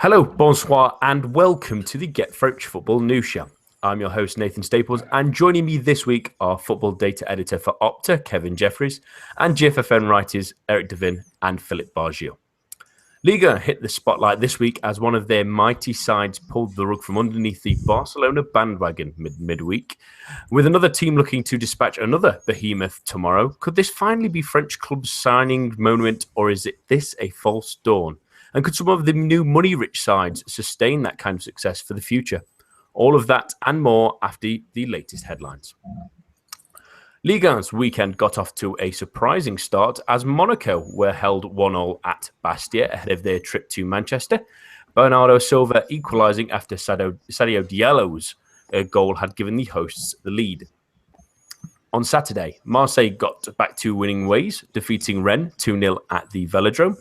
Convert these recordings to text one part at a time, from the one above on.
Hello, bonsoir, and welcome to the Get French Football News Show. I'm your host, Nathan Staples, and joining me this week are football data editor for Opta, Kevin Jeffries, and GFFN writers, Eric Devin and Philip Bargil. Liga hit the spotlight this week as one of their mighty sides pulled the rug from underneath the Barcelona bandwagon midweek. With another team looking to dispatch another behemoth tomorrow, could this finally be French clubs signing moment, or is this a false dawn? And could some of the new money-rich sides sustain that kind of success for the future? All of that and more after the latest headlines. Ligue 1's weekend got off to a surprising start as Monaco were held 1-1 at Bastia ahead of their trip to Manchester. Bernardo Silva equalising after Sadio Diallo's goal had given the hosts the lead. On Saturday, Marseille got back to winning ways, defeating Rennes 2-0 at the Velodrome.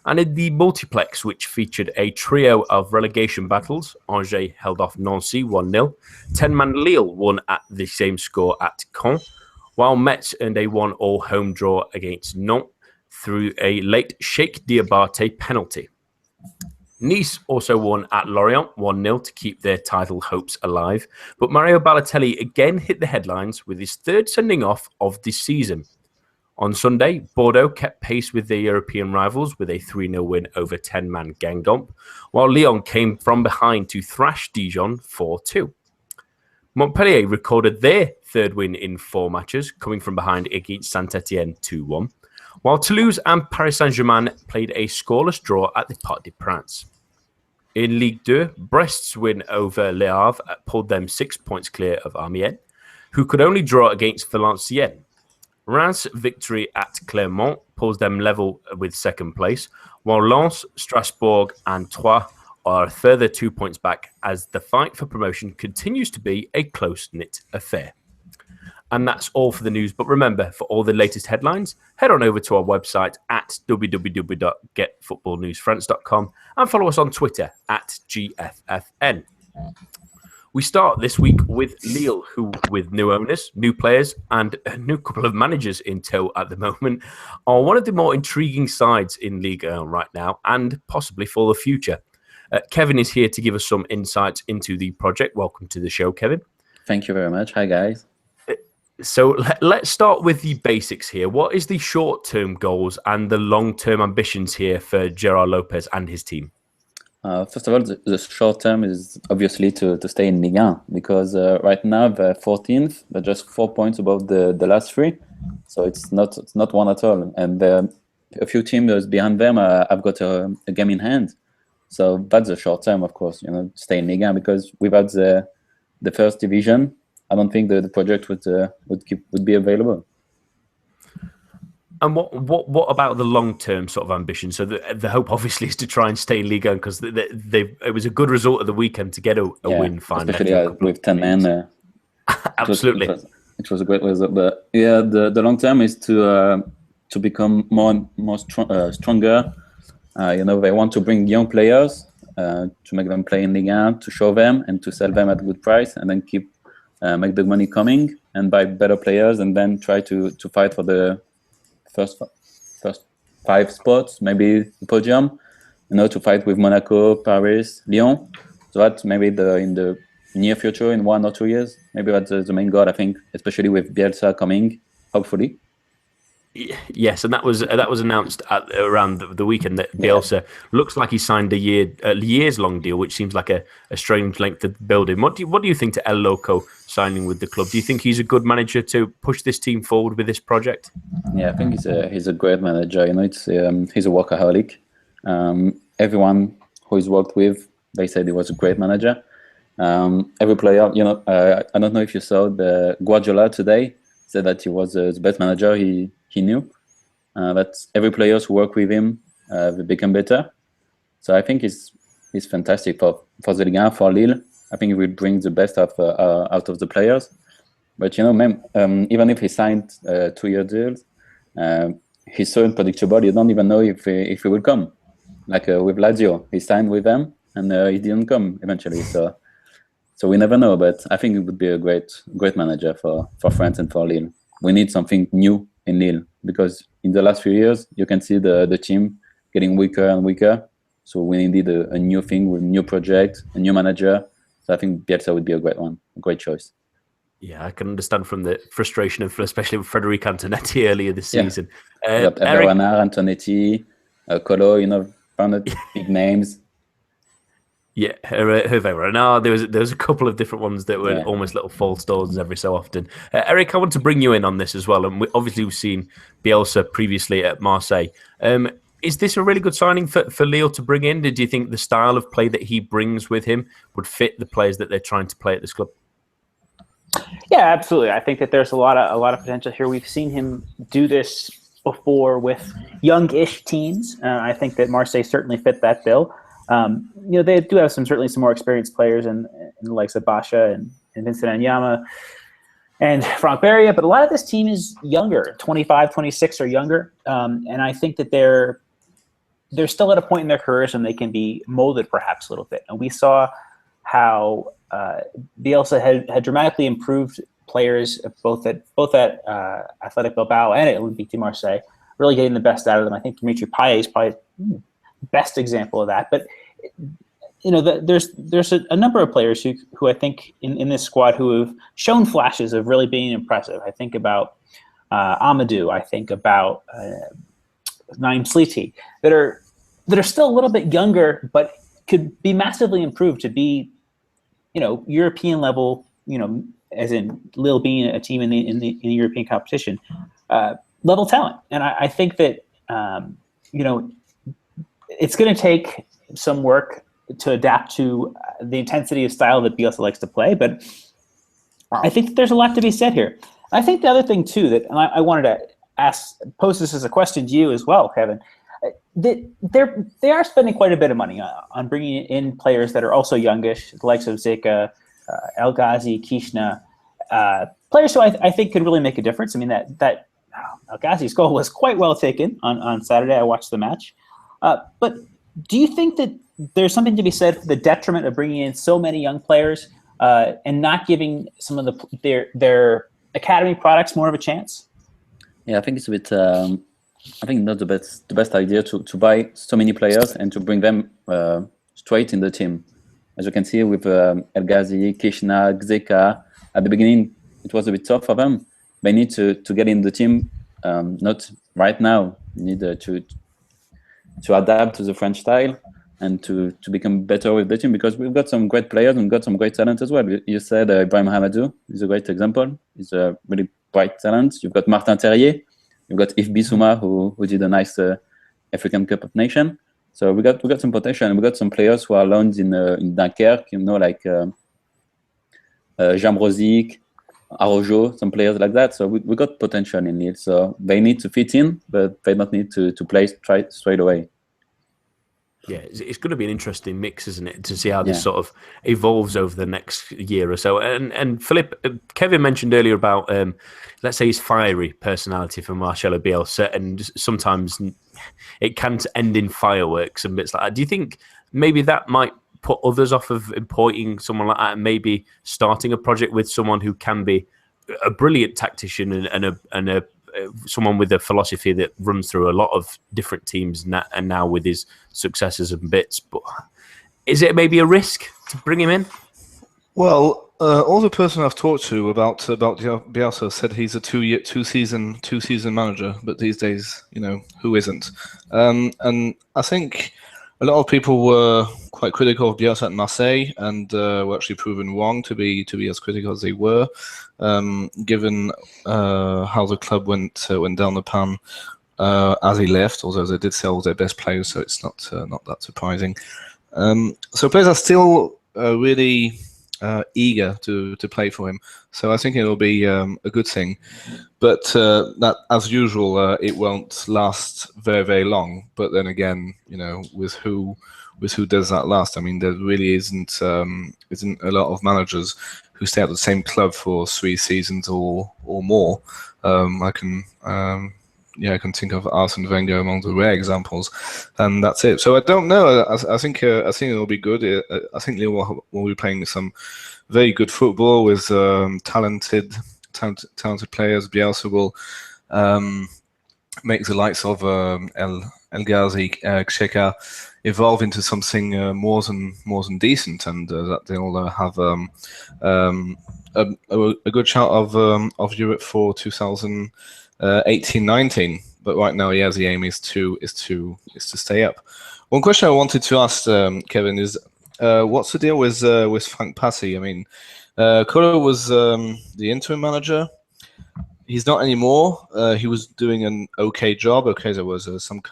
And in the multiplex, which featured a trio of relegation battles, Angers held off Nancy 1-0. 10-man Lille won at the same score at Caen, while Metz earned a 1-1 home draw against Nantes through a late Sheikh Diabate penalty. Nice also won at Lorient 1-0 to keep their title hopes alive, but Mario Balotelli again hit the headlines with his third sending off of the season. On Sunday, Bordeaux kept pace with their European rivals with a 3-0 win over 10-man Guingamp, while Lyon came from behind to thrash Dijon 4-2. Montpellier recorded their third win in 4 matches, coming from behind against Saint-Etienne 2-1, while Toulouse and Paris Saint-Germain played a scoreless draw at the Parc des Princes. In Ligue 2, Brest's win over Le Havre pulled them 6 points clear of Amiens, who could only draw against Valenciennes. Reims' victory at Clermont pulls them level with second place, while Lens, Strasbourg and Troyes are a further 2 points back as the fight for promotion continues to be a close-knit affair. And that's all for the news. But remember, for all the latest headlines, head on over to our website at www.getfootballnewsfrance.com and follow us on Twitter at GFFN. We start this week with Lille, who, with new owners, new players, and a new couple of managers in tow at the moment, are one of the more intriguing sides in Ligue 1 right now, and possibly for the future. Kevin is here to give us some insights into the project. Welcome to the show, Kevin. Thank you very much. Hi, guys. So let's start with the basics here. What is the short-term goals and the long-term ambitions here for Gerard Lopez and his team? First of all, the short term is obviously to stay in Ligue 1 because right now they're 14th, they're just 4 points above the last 3, so it's not one at all. And a few teams behind them have got a game in hand, so that's the short term, of course. Stay in Ligue 1 because without the first division, I don't think the project would be available. And what about the long-term sort of ambition? So the hope obviously is to try and stay in Ligue 1 because it was a good result of the weekend to get a win finally. Especially with 10 men. Absolutely. It was a great result. But yeah, the long term is to become more stronger. They want to bring young players to make them play in Ligue 1, to show them and to sell them at a good price, and then make the money coming and buy better players, and then try to fight for the first 5 spots, maybe the podium, to fight with Monaco, Paris, Lyon. So that's maybe in the near future, in 1 or 2 years. Maybe that's the main goal, I think, especially with Bielsa coming, hopefully. Yes, and that was announced around the weekend that Bielsa looks like he signed a years-long deal, which seems like a strange length to build in. What do you think to El Loco signing with the club? Do you think he's a good manager to push this team forward with this project? Yeah, I think he's a great manager. He's a workaholic. Everyone who he's worked with, they said he was a great manager. Every player, I don't know if you saw the Guardiola today said that he was the best manager he knew. That every players who work with him they become better. So I think he's fantastic for the Ligue 1, for Lille. I think he will bring the best out of the players. But even if he signed 2-year deals, he's so unpredictable. You don't even know if he will come. Like with Lazio, he signed with them and he didn't come eventually. So we never know. But I think it would be a great manager for France and for Lille. We need something new in Lille because in the last few years you can see the team getting weaker and weaker. So we needed a new thing with a new project, a new manager. So I think Bielsa would be a great choice. Yeah, I can understand from the frustration of, especially with Frederic Antonetti earlier this season. You got Eric, Antonetti, Colo, found big names. Yeah, Hervé Renard. There was a couple of different ones that were almost little false doors every so often. Eric, I want to bring you in on this as well. And we've seen Bielsa previously at Marseille. Is this a really good signing for Lille to bring in? Did you think the style of play that he brings with him would fit the players that they're trying to play at this club? Yeah, absolutely. I think that there's a lot of potential here. We've seen him do this before with young-ish teams. I think that Marseille certainly fit that bill. They do have certainly some more experienced players in the likes of Basha and Vincent Anyama and Franck Beria, but a lot of this team is younger, 25, 26 or younger. And I think that they're still at a point in their careers when they can be molded perhaps a little bit. And we saw how Bielsa had dramatically improved players both at Athletic Bilbao and at Olympique de Marseille, really getting the best out of them. I think Dimitri Payet is probably best example of that. But there's a number of players who I think in this squad who have shown flashes of really being impressive. I think about Amadou. I think about Naim Sliti that are still a little bit younger, but could be massively improved to be, European level. As in Lille being a team in the European competition, level talent. And I think that it's going to take some work to adapt to the intensity of style that Bielsa likes to play, but I think that there's a lot to be said here. I think the other thing too that I wanted to pose this as a question to you as well, Kevin. They are spending quite a bit of money on bringing in players that are also youngish, the likes of Zeka, El Ghazi, Kishna, players who I think could really make a difference. I mean, that El Ghazi's goal was quite well taken on Saturday. I watched the match. But do you think that there's something to be said for the detriment of bringing in so many young players and not giving some of their academy products more of a chance? Yeah, I think it's a bit. I think not the best idea to buy so many players and to bring them straight in the team. As you can see with El Ghazi, Kishna, Zeka, at the beginning it was a bit tough for them. They need to get in the team, not right now. You need to adapt to the French style and to become better with the team, because we've got some great players and we've got some great talent as well. You said Ibrahim Hamadou is a great example. He's a really bright talent. You've got Martin Terrier. You've got Yves Bissouma, who did a nice African Cup of Nations. So we got some potential, and we got some players who are loaned in Dunkerque, like Jean Brozic, Arojo, some players like that. So we got potential in Lille. So they need to fit in, but they don't need to play straight away. Yeah, it's going to be an interesting mix, isn't it, to see how this sort of evolves over the next year or so. And Philip, Kevin mentioned earlier about, let's say, his fiery personality for Marcelo Bielsa, and sometimes it can end in fireworks and bits like that. Do you think maybe that might put others off of appointing someone like that, and maybe starting a project with someone who can be a brilliant tactician and a someone with a philosophy that runs through a lot of different teams and now with his successes and bits? But is it maybe a risk to bring him in? Well, all the person I've talked to about Bielsa said he's a two season manager, but these days, who isn't? And I think a lot of people were quite critical of Bielsa at Marseille, and were actually proven wrong to be as critical as they were, given how the club went down the pan as he left. Although they did sell their best players, so it's not that surprising. So players are still really eager to play for him. So I think it will be a good thing. But that, as usual, it won't last very, very long. But then again, with who does that last? I mean, there really isn't a lot of managers who stay at the same club for 3 seasons or more. I can think of Arsene Wenger among the rare examples, and that's it. So I don't know. I think it will be good. I think Lille will be playing some very good football with talented players. Bielsa will make the likes of El Ghazi, Xheka evolve into something more than decent, and that they'll have a good shot of Europe for 2018-19. But right now, yeah, the aim is to stay up. One question I wanted to ask Kevin is, what's the deal with Frank Passy? I mean, Kolo was the interim manager. He's not anymore. He was doing an okay job. Okay, there was some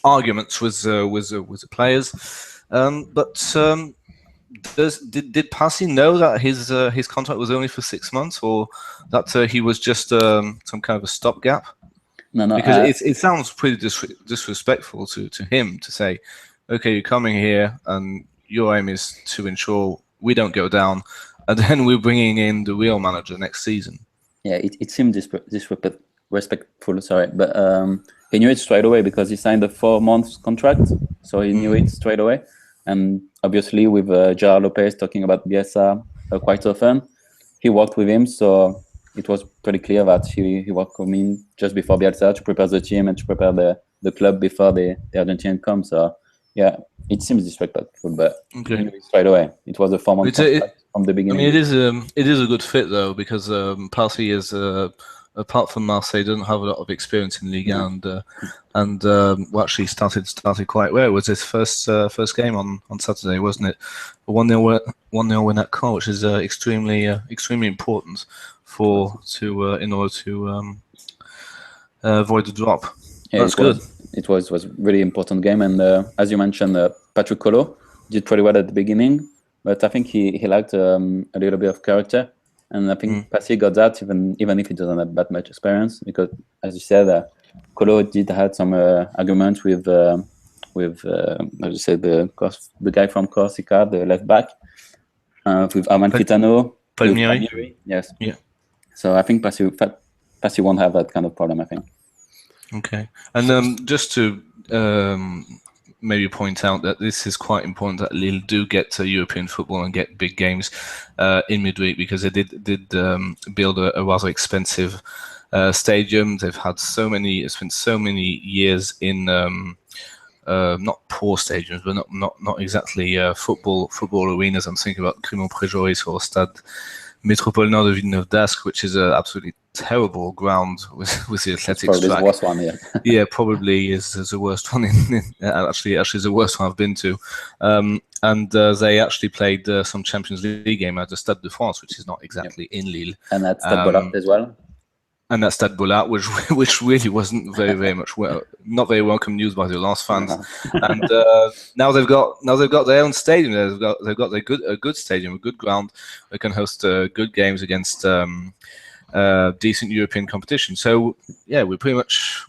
arguments with the players, but did Passy know that his contract was only for 6 months, or that he was just some kind of a stopgap? No, Because it sounds pretty disrespectful to him to say, okay, you're coming here and your aim is to ensure we don't go down, and then we're bringing in the real manager next season. Yeah, it seemed disrespectful, sorry, but he knew it straight away because he signed a 4-month contract, so he knew it straight away. And obviously, with Gerard Lopez talking about Bielsa quite often, he worked with him, so it was pretty clear that he worked with him just before Bielsa to prepare the team and to prepare the club before the Argentinian come. So yeah, it seems disrespectful, but he knew it straight away. It was a 4-month contract from the beginning. I mean, it is a good fit though, because Passy is apart from Marseille, doesn't have a lot of experience in Ligue 1, and well, actually started quite well. It was his first game on Saturday, wasn't it? A 1-0 win at Caen, which is extremely important in order to avoid the drop. Yeah, that's good. It was really important game, and as you mentioned, Patrick Kolo did pretty well at the beginning, but I think he lacked a little bit of character. And I think Passy got that, even if he doesn't have that much experience, because as you said, Kolo did have some arguments with how do you say, the guy from Corsica, the left back, with Amalfitano, Palmieri. Yes. Yeah. So I think Passy won't have that kind of problem, I think. Okay, and just to maybe point out that this is quite important that Lille do get to European football and get big games in midweek, because they did build a rather expensive stadium. They've had spent so many years in not poor stadiums, but not exactly football arenas. I'm thinking about Clermont-Préjoris or Stade Métropolitain de Villeneuve d'Ascq, which is an absolutely terrible ground with the athletics track. Probably the worst one, yeah. Yeah, probably is the worst one actually the worst one I've been to. And they actually played some Champions League game at the Stade de France, which is not exactly in Lille. And at Stade Bollard as well. And that's Stade Bollard, which really wasn't very much not very welcome news by the Lens fans. And now they've got their own stadium. They've got a good stadium, a good ground. They can host good games against decent European competition. So yeah, we pretty much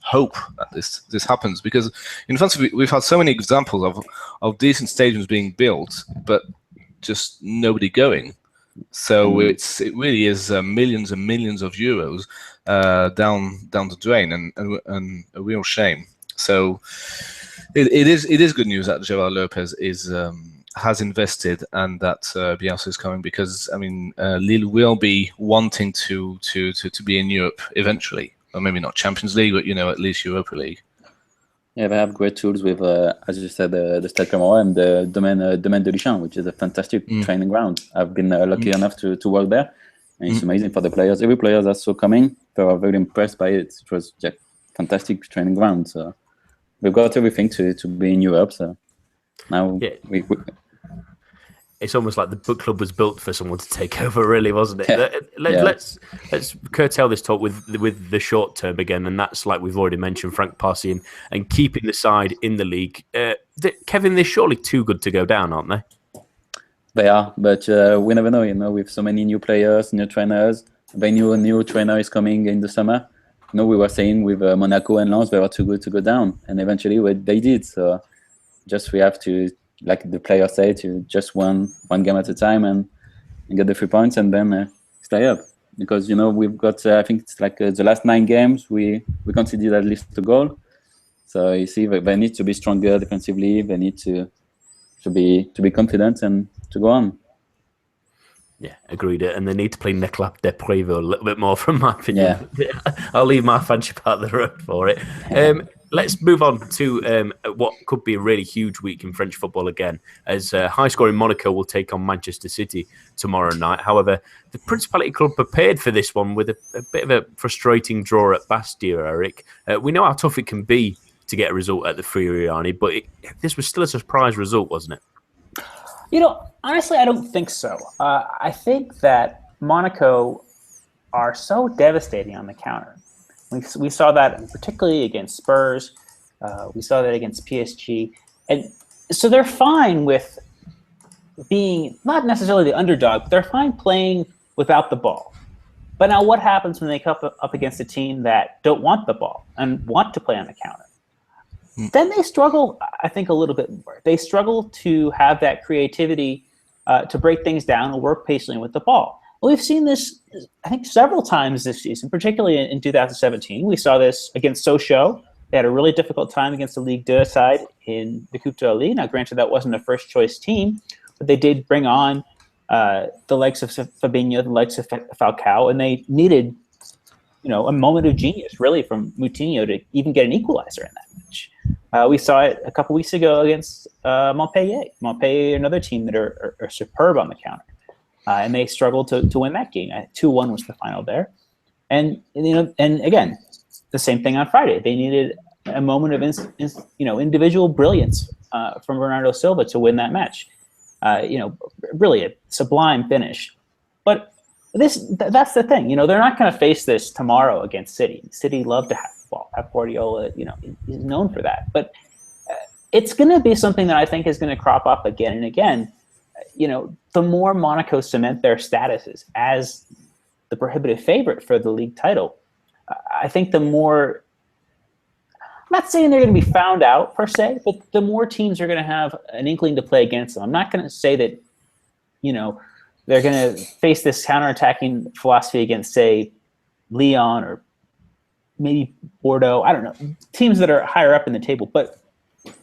hope that this happens, because in France we've had so many examples of decent stadiums being built, but just nobody going. So it really is millions and millions of euros down the drain, and a real shame. So it is good news that Gerard Lopez has invested and that Bielsa is coming, because I mean Lille will be wanting to be in Europe eventually, or maybe not Champions League, but at least Europa League. Yeah, they have great tools with, as you said, the Stade Clermont and the Domaine de Lichamp, which is a fantastic training ground. I've been lucky enough to work there, and it's amazing for the players. Every player that's so coming, they were very impressed by it. It was a fantastic training ground. So we've got everything to be in Europe. So now we it's almost like the book club was built for someone to take over, really, wasn't it? Let's curtail this talk with the short term again, and that's, like we've already mentioned, Frank Passy and keeping the side in the league. Kevin, they're surely too good to go down, aren't they? They are, but we never know. With so many new players, new trainers, they knew a new trainer is coming in the summer. We were saying with Monaco and Lens, they were too good to go down, and eventually they did. So just we have to, like the players say, to just one game at a time and get the 3 points and then stay up. Because we've got I think it's like the last 9 games we conceded at least a goal. So you see they need to be stronger defensively. They need to be confident and to go on. Yeah, agreed. And they need to play Neclap de Prévost a little bit more, from my opinion. Yeah. I'll leave my fanship out of the road for it. Let's move on to what could be a really huge week in French football again, as high-scoring Monaco will take on Manchester City tomorrow night. However, the Principality Club prepared for this one with a bit of a frustrating draw at Bastia, Eric. We know how tough it can be to get a result at the Friuli, but this was still a surprise result, wasn't it? Honestly, I don't think so. I think that Monaco are so devastating on the counter. We saw that particularly against Spurs. We saw that against PSG. And so they're fine with being not necessarily the underdog, but they're fine playing without the ball. But now what happens when they come up against a team that don't want the ball and want to play on the counter? Then they struggle, I think, a little bit more. They struggle to have that creativity to break things down and work patiently with the ball. We've seen this, I think, several times this season, particularly in 2017. We saw this against Sochaux. They had a really difficult time against the Ligue 2 side in the Coupe de la Ligue. Now, granted, that wasn't a first-choice team, but they did bring on the likes of Fabinho, the likes of Falcao, and they needed, a moment of genius, really, from Moutinho to even get an equalizer in that match. We saw it a couple weeks ago against Montpellier. Montpellier, another team that are superb on the counter. And they struggled to win that game. 2-1 was the final there. And again, the same thing on Friday. They needed a moment of individual brilliance from Bernardo Silva to win that match. Really a sublime finish. But that's the thing. They're not going to face this tomorrow against City. City love to have the ball. Pep Guardiola, is known for that. But it's going to be something that I think is going to crop up again and again. The more Monaco cement their statuses as the prohibitive favorite for the league title, I think the more, I'm not saying they're going to be found out per se, but the more teams are going to have an inkling to play against them. I'm not going to say that, they're going to face this counterattacking philosophy against, say, Lyon or maybe Bordeaux. I don't know, teams that are higher up in the table. But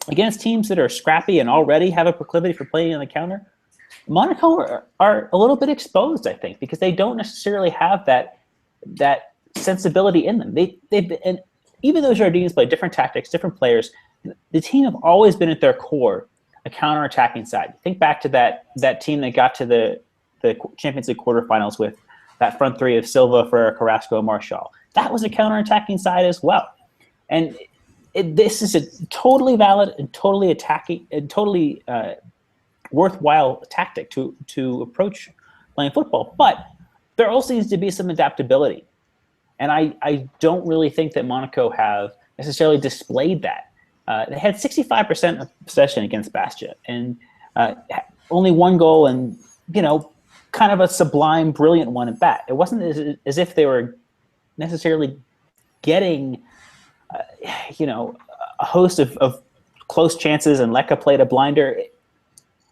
against teams that are scrappy and already have a proclivity for playing on the counter, Monaco are a little bit exposed, I think, because they don't necessarily have that sensibility in them. And even though Jardines play different tactics, different players, the team have always been at their core a counterattacking side. Think back to that team that got to the Champions League quarterfinals with that front three of Silva, Ferreira, Carrasco, and Martial. That was a counterattacking side as well. And this is a totally valid and totally attacking and totally worthwhile tactic to approach playing football. But there also needs to be some adaptability. And I don't really think that Monaco have necessarily displayed that. They had 65% of possession against Bastia and only one goal and, kind of a sublime, brilliant one at that. It wasn't as if they were necessarily getting, a host of close chances and Lecca played a blinder.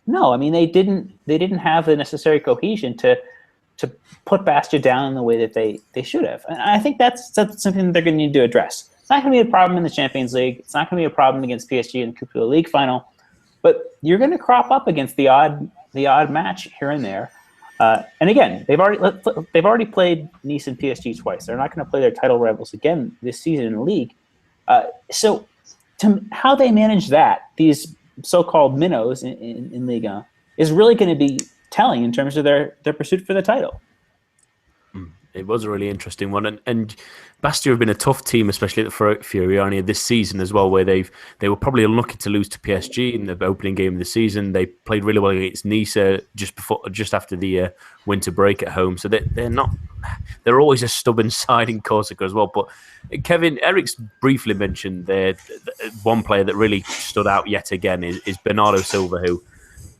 No, I mean, they didn't have the necessary cohesion to put Bastia down in the way that they should have. And I think that's something that they're going to need to address. It's not going to be a problem in the Champions League. It's not going to be a problem against PSG in the Coupe de la Ligue final. But you're going to crop up against the odd match here and there. And again, they've already played Nice and PSG twice. They're not going to play their title rivals again this season in the league. So how they manage that, these so-called minnows in Liga, is really going to be telling in terms of their pursuit for the title. It was a really interesting one, and Bastia have been a tough team, especially at the Friuli this season as well, where they were probably unlucky to lose to PSG in the opening game of the season. They played really well against Nice just after the winter break at home, so they're always a stubborn side in Corsica as well. But Kevin, Eric's briefly mentioned the one player that really stood out yet again is Bernardo Silva, who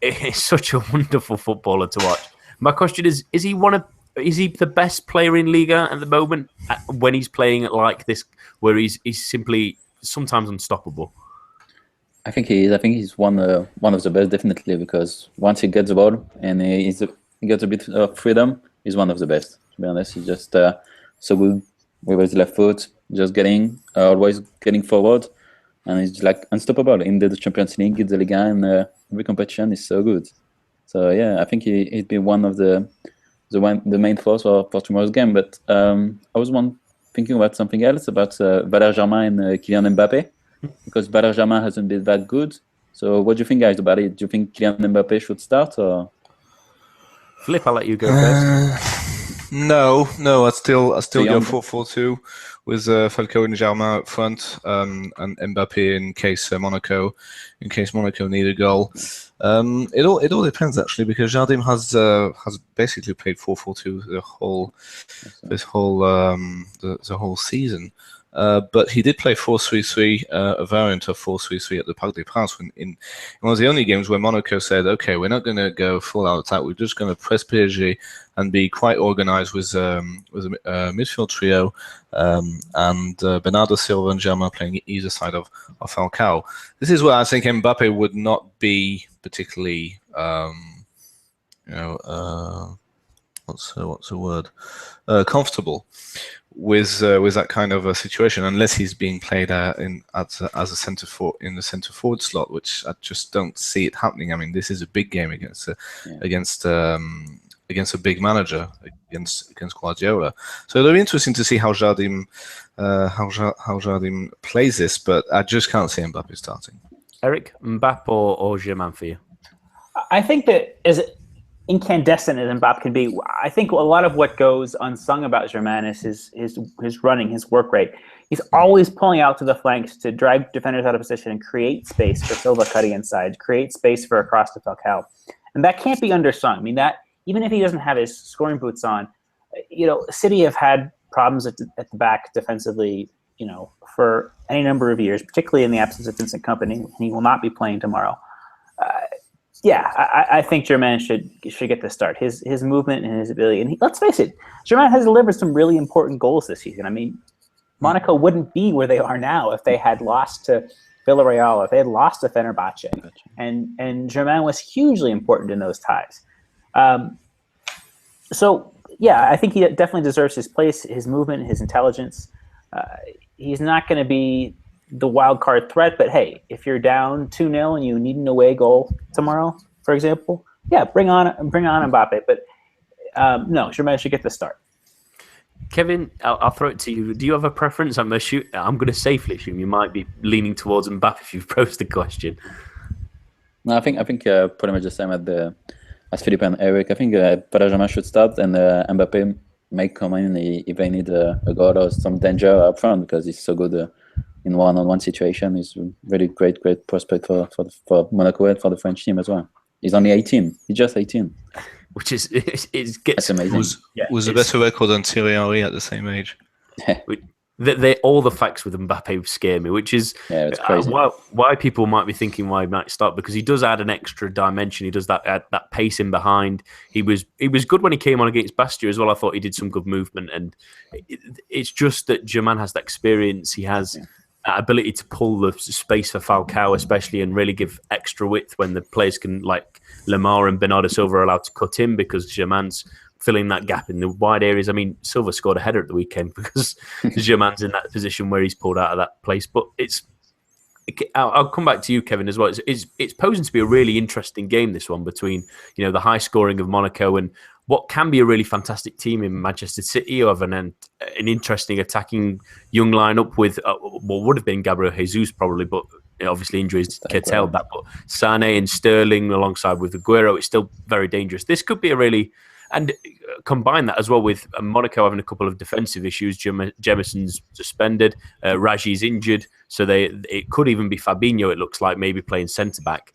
is such a wonderful footballer to watch. My question is he the best player in Liga at the moment when he's playing like this, where he's simply sometimes unstoppable? I think he is. I think he's one of the best, definitely, because once he gets the ball and he gets a bit of freedom, he's one of the best. To be honest, he's just so good with his left foot, just always getting forward, and he's like unstoppable in the Champions League, the Liga, and every competition is so good. So yeah, I think he'd be one of the main force for tomorrow's game. But I was thinking about something else about Valère Germain and Kylian Mbappé, because Valère Germain hasn't been that good. So what do you think, guys, about it? Do you think Kylian Mbappé should start, or? Flip, I'll let you go first. No, I still go young. 4-4-2 with Falcao and Germain up front, and Mbappé in case Monaco need a goal. It all depends actually, because Jardim has basically played 4-4-2 the whole season. But he did play 4-3-3, a variant of 4-3-3 at the Parc des Princes in one of the only games where Monaco said, okay, we're not going to go full out attack, we're just going to press PSG and be quite organized with a midfield trio, and Bernardo Silva and Germain playing either side of Falcao. This is where I think Mbappe would not be particularly, what's the word? Comfortable with that kind of a situation, unless he's being played as a centre forward in the centre forward slot, which I just don't see it happening. I mean, this is a big game against a big manager, against Guardiola. So it'll be interesting to see how Jardim plays this, but I just can't see Mbappe starting. Eric, Mbappe or Germain for you? I think that as incandescent as Mbappe can be, I think a lot of what goes unsung about Germain is his running, his work rate. He's always pulling out to the flanks to drive defenders out of position and create space for Silva cutting inside, create space for a cross to Falcao. And that can't be undersung. I mean, that even if he doesn't have his scoring boots on, City have had problems at the back defensively, for any number of years, particularly in the absence of Vincent Kompany, and he will not be playing tomorrow. I think Germain should get the start. His movement and his ability, and let's face it, Germain has delivered some really important goals this season. I mean, Monaco wouldn't be where they are now if they had lost to Villarreal, if they had lost to Fenerbahce, and Germain was hugely important in those ties. So I think he definitely deserves his place, his movement, his intelligence. He's not going to be the wild card threat, but hey, if you're down 2-0 and you need an away goal tomorrow, for example, bring on Mbappe. But no, Germain should get the start. Kevin, I'll throw it to you. Do you have a preference? I'm going to safely assume you might be leaning towards Mbappe if you've posed the question. No, I think pretty much the same as Philippe and Eric. I think Paris Germain should start, and Mbappe may come in if they need a goal or some danger up front, because he's so good in one-on-one situation. He's a really great prospect for Monaco and for the French team as well. He's only 18. He's just 18. Which is That's amazing. Was a better record than Thierry Henry at the same age. All the facts with Mbappe scare me, which is it's crazy. Why people might be thinking why he might start, because he does add an extra dimension. He does that pace in behind. He was good when he came on against Bastia as well. I thought he did some good movement, and it's just that Germain has that experience. He has that ability to pull the space for Falcao, especially, and really give extra width when the players can, like Lemar and Bernardo Silva, are allowed to cut in, because Germain's filling that gap in the wide areas. I mean, Silva scored a header at the weekend because Germain's in that position where he's pulled out of that place. But I'll come back to you, Kevin, as well. It's posing to be a really interesting game, this one, between the high scoring of Monaco and what can be a really fantastic team in Manchester City, of an interesting attacking young lineup with what would have been Gabriel Jesus probably, but obviously injuries curtailed that. But Sané and Sterling alongside with Aguero, it's still very dangerous. This could be a really... And combine that as well with Monaco having a couple of defensive issues. Jemison's suspended, Raji's injured, so it could even be Fabinho, it looks like, maybe playing centre-back.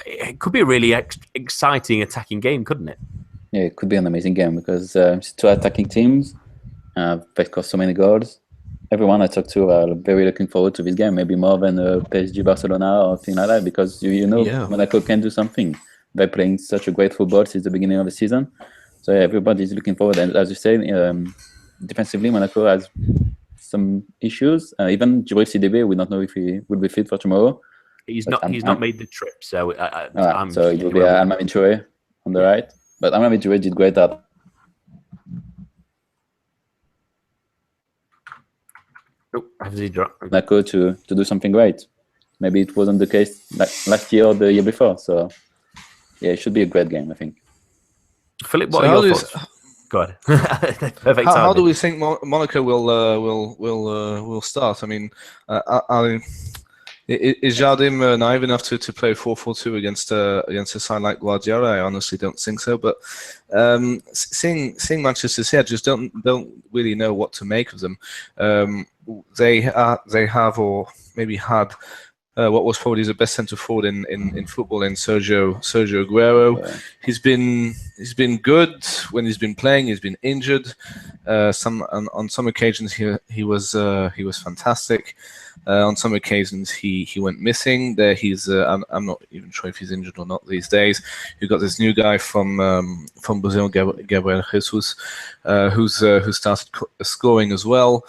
It could be a really exciting attacking game, couldn't it? Yeah, it could be an amazing game, because two attacking teams, they score so many goals. Everyone I talk to are very looking forward to this game, maybe more than PSG Barcelona or things like that, because Monaco can do something. They're playing such a great football since the beginning of the season. So everybody's looking forward. And as you say, defensively, Monaco has some issues. Even Djibril Sidibé, we don't know if he will be fit for tomorrow. He's not made the trip, so so it will be Amami Touré on the right. But Amami Touré did great at Monaco to do something great. Maybe it wasn't the case last year or the year before. So Yeah, it should be a great game, I think. Philip, what So are how your does thoughts? Go ahead. Perfect how do timing. we think Monaco will start? I mean, is Jardim naive enough to play 4-4-2 against a side like Guardiola? I honestly don't think so. But seeing Manchester City, I just don't really know what to make of them. They have or maybe had what was probably the best centre forward in football in Sergio Aguero. Yeah. He's been good when he's been playing. He's been injured. On some occasions he was fantastic. On some occasions he went missing. There I'm not even sure if he's injured or not these days. You've got this new guy from Brazil, Gabriel Jesus, who started scoring as well.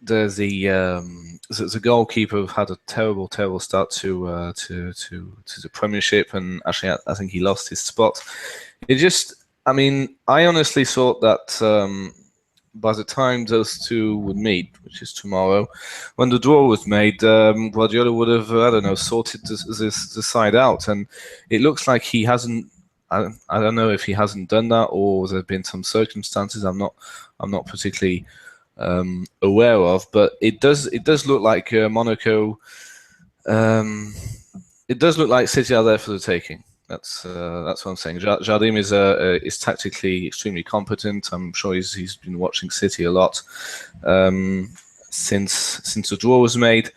There's the goalkeeper had a terrible start to the Premiership, and actually I think he lost his spot. I honestly thought that by the time those two would meet, which is tomorrow, when the draw was made, Guardiola would have sorted the side out, and it looks like he hasn't. I don't know if he hasn't done that, or there have been some circumstances I'm not particularly aware of, but it does look like Monaco. It does look like City are there for the taking. That's what I'm saying. Jardim is tactically extremely competent. I'm sure he's been watching City a lot since the draw was made.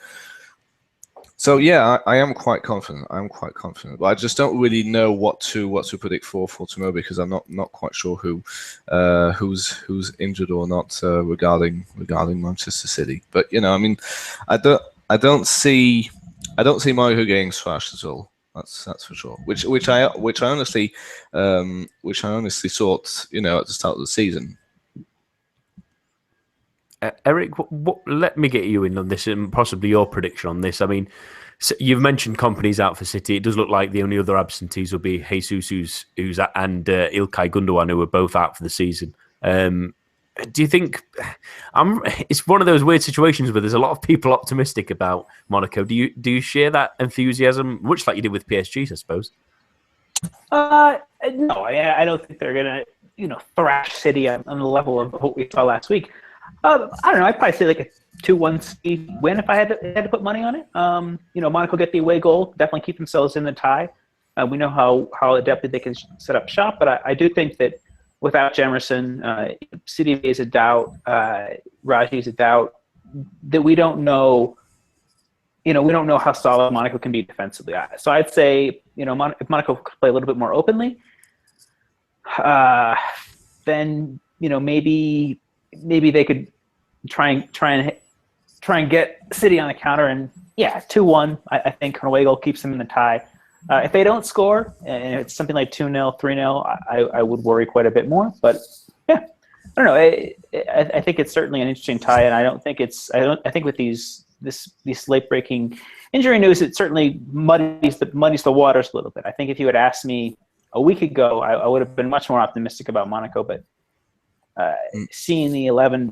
So yeah, I am quite confident. But I just don't really know what to predict for tomorrow, because I'm not quite sure who's injured or not regarding Manchester City. But I don't see Monaco getting thrashed at all. That's for sure. Which I honestly thought at the start of the season. Eric, let me get you in on this and possibly your prediction on this. I mean, you've mentioned companies out for City. It does look like the only other absentees will be Jesus, who's and Ilkay Gundogan, who are both out for the season. Do you think it's one of those weird situations where there's a lot of people optimistic about Monaco? Do you share that enthusiasm, much like you did with PSG, I suppose? No, I don't think they're gonna thrash City on the level of what we saw last week. I don't know. I'd probably say like a 2-1 win if I had to put money on it. Monaco get the away goal, definitely keep themselves in the tie. We know how adeptly they can set up shop, but I do think that without Jemerson, City is a doubt, Raji is a doubt, that we don't know. We don't know how solid Monaco can be defensively. So I'd say, if Monaco could play a little bit more openly, then maybe they could try and get City on the counter, and 2-1. I think an away goal keeps them in the tie. If they don't score, and it's something like 2-0, 3-0, I would worry quite a bit more. But I don't know. I think it's certainly an interesting tie, and I think with these late breaking injury news, it certainly muddies the waters a little bit. I think if you had asked me a week ago, I would have been much more optimistic about Monaco, but seeing the